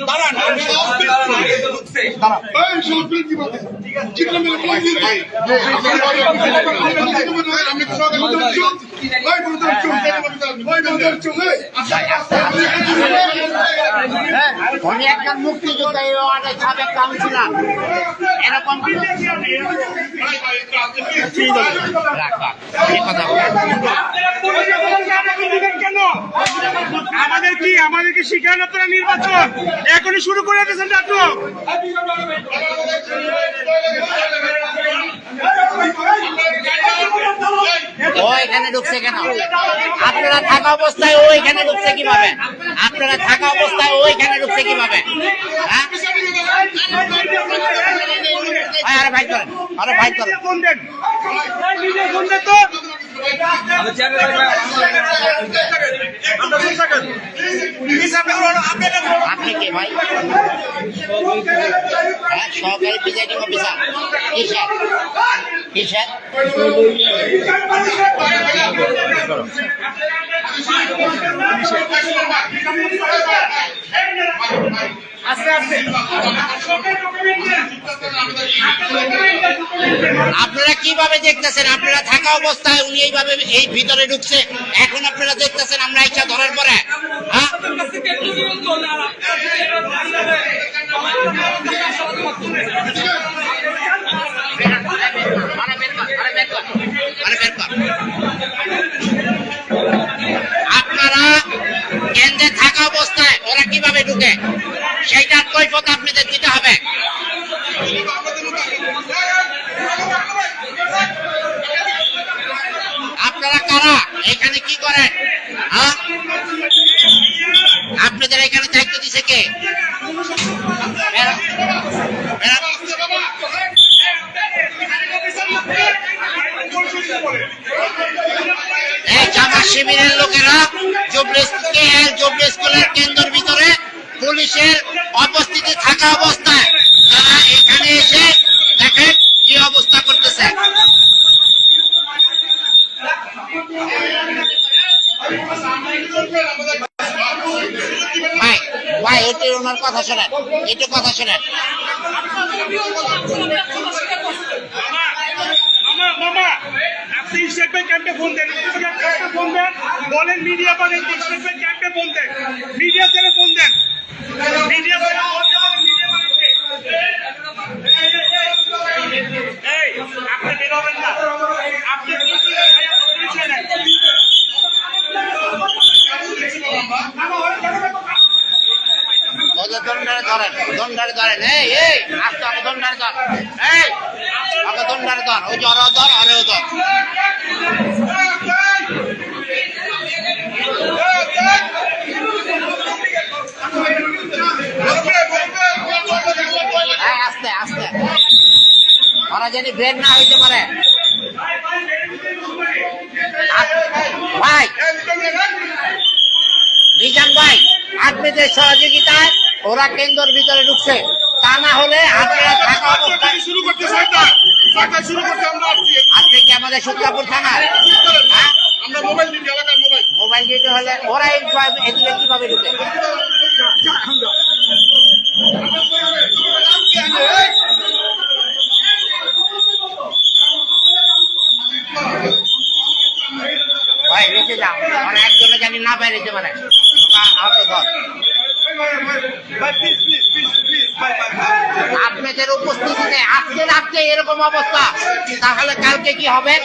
দাঁড়ান উনি একজন মুক্তিযোদ্ধা, এই সাবেক কাউন্সিলর, এরকম কেন আমাদেরকে শিখান আপনারা নির্বাচন এখনই শুরু করে দিয়েছেন নাটক। ও এখানে ঢুকছে কেন? আপনারা থাকা অবস্থায় ও এখানে ঢুকছে কিভাবে? আপনারা থাকা অবস্থায় ও এখানে ঢুকছে কিভাবে? আরে ভাই করেন, আরে ভাই করেন। আপনি কে ভাই? হ্যাঁ, সহকারী প্রিজাইডিং অফিসার। কিসের কিসের? আপনারা কিভাবে দেখতেছেন? আপনারা থাকা অবস্থায় উনি এইভাবে এই ভিতরে ঢুকছে, এখন আপনারা দেখতেছেন আমরা ইচ্ছা ধরার পরে। হ্যাঁ, আপনারা কেন্দ্রে থাকা অবস্থায় ওরা কিভাবে ঢুকে সেইটার কৈফিয়ত আপনাদের দিতে হবে। আপনারা কারা? এখানে কি করেন? হ্যাঁ, আপনাদের এখানে দায়িত্ব দিছে কে? এই জামাত শিবিরের লোকেরা জুবলি স্কুলের কেন্দ্রের ভিতরে পুলিশের উপস্থিতি থাকা অবস্থায় তারা এখানে এসে দেখেন কি অবস্থা করতেছে। ভাই ভাই এটি ওনার কথা শোনেন, একটু কথা শোনেন। বলেন মিডিয়া করেন, ক্যাম্পে ফোন দেন, মিডিয়া থেকে ফোন দেন, মিডিয়া আপনি বেরোবেন না, আপনি দণ্ডারে ধরেন, এই এই আস্তে আমাকে দণ্ডারে ধর, এই আমাকে দণ্ডারে ধর, ওই যে অরও ধর, অরেও ধর। আস্তে আস্তে, ওরা জানি ব্রেন না হইতে পারে। ভাই মিজান ভাই, আপনাদের সহযোগিতায় ওরা কেন্দ্রের ভিতরে ঢুকছে, তা না হলে আপনারা থাকা অবস্থায় শুরু করতে আপনি কি আমাদের সূত্রাপুর থানায়? আমরা মোবাইল ডিউটি, এলাকার মোবাইল ডিউটি হলে ওরা এদিকে কিভাবে ঢুকে? ভাই রেখে যাও, মানে একজনে জানি না বাইরে যেতে পারে। আপনাদের উপস্থিতিতে আজকে রাত্রে এরকম অবস্থা, তাহলে কালকে কি হবে?